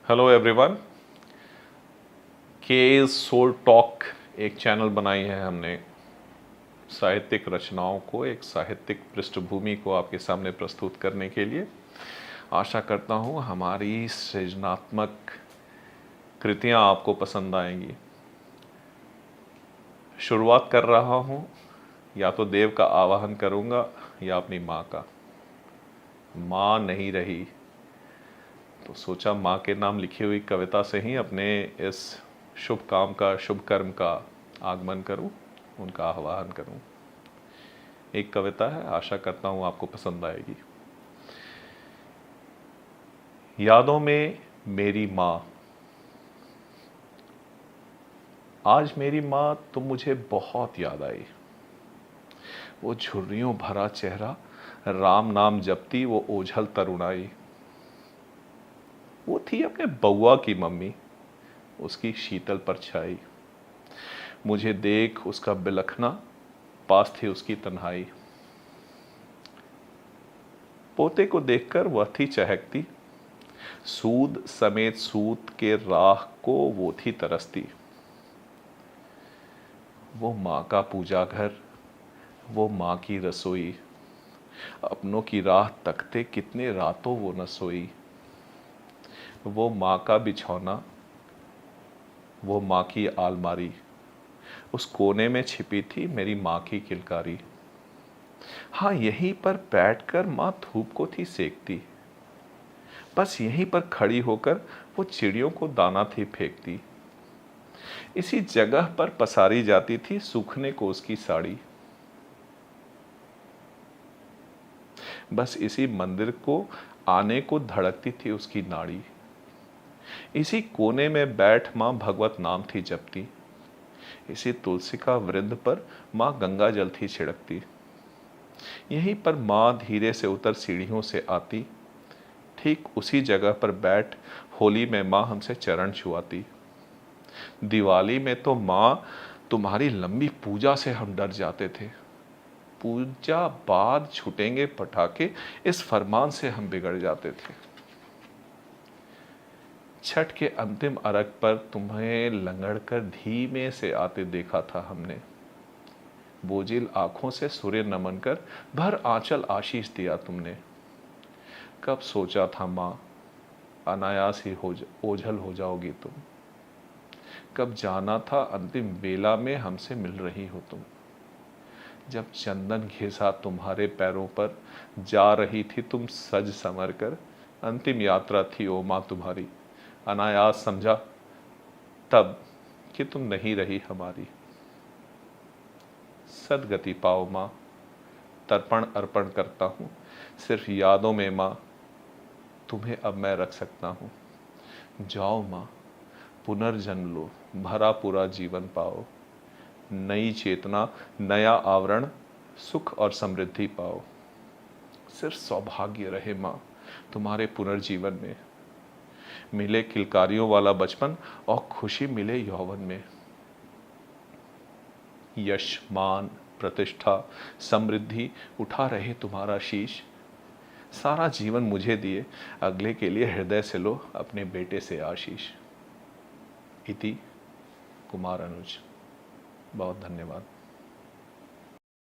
Hello everyone. के soul talk एक channel बनाई है हमने साहित्यिक रचनाओं को, एक साहित्यिक पृष्ठभूमि को आपके सामने प्रस्तुत करने के लिए। आशा करता हूँ हमारी सृजनात्मक कृतियाँ आपको पसंद आएंगी। शुरुआत कर रहा हूँ, या तो देव का आवाहन करूँगा या अपनी माँ का। माँ नहीं रही तो सोचा माँ के नाम लिखी हुई कविता से ही अपने इस शुभ काम का, शुभ कर्म का आगमन करूं, उनका आह्वान करूं। एक कविता है, आशा करता हूं आपको पसंद आएगी। यादों में मेरी माँ। आज मेरी माँ तो मुझे बहुत याद आई। वो झुर्रियों भरा चेहरा, राम नाम जपती वो ओझल तरुणाई। वो थी अपने बउआ की मम्मी, उसकी शीतल परछाई। मुझे देख उसका बिलखना, पास थी उसकी तन्हाई। पोते को देखकर वह थी चहकती, सूद समेत सूत के राह को वो थी तरसती। वो माँ का पूजा घर, वो माँ की रसोई, अपनों की राह तकते कितने रातों वो न सोई। वो माँ का बिछौना, वो माँ की आलमारी, उस कोने में छिपी थी मेरी माँ की किलकारी। हाँ, यहीं पर बैठकर माँ धूप को थी सेकती, बस यहीं पर खड़ी होकर वो चिड़ियों को दाना थी फेंकती। इसी जगह पर पसारी जाती थी सूखने को उसकी साड़ी। बस इसी मंदिर को आने को धड़कती थी उसकी नाड़ी। इसी कोने में बैठ माँ भगवत नाम थी जपती। इसी तुलसी का वृंद पर माँ गंगा जल थी छिड़कती। यहीं पर माँ धीरे से उतर सीढ़ियों से आती, ठीक उसी जगह पर बैठ होली में माँ हमसे चरण छुआती। दिवाली में तो माँ तुम्हारी लंबी पूजा से हम डर जाते थे। पूजा बाद छूटेंगे पटाखे, इस फरमान से हम बिगड़ जाते थे। छठ के अंतिम अर्घ पर तुम्हें लंगड़कर धीमे से आते देखा था हमने। बोझिल आंखों से सूर्य नमन कर भर आंचल आशीष दिया तुमने। कब सोचा था माँ, अनायास ही ओझल हो जाओगी तुम। कब जाना था अंतिम बेला में हमसे मिल रही हो तुम। जब चंदन घिसा तुम्हारे पैरों पर जा रही थी तुम सज संवर कर। अंतिम यात्रा थी ओ माँ तुम्हारी, अनायास समझा तब कि तुम नहीं रही हमारी। सदगति पाओ माँ, तर्पण अर्पण करता हूँ। सिर्फ यादों में माँ तुम्हें अब मैं रख सकता हूँ। जाओ माँ, पुनर्जन्म लो, भरा पूरा जीवन पाओ। नई चेतना, नया आवरण, सुख और समृद्धि पाओ। सिर्फ सौभाग्य रहे माँ तुम्हारे पुनर्जीवन में। मिले किलकारियों वाला बचपन और खुशी मिले यौवन में। यश, मान, प्रतिष्ठा, समृद्धि उठा रहे तुम्हारा शीश। सारा जीवन मुझे दिए, अगले के लिए हृदय से लो अपने बेटे से आशीष। इति कुमार अनुज। बहुत धन्यवाद।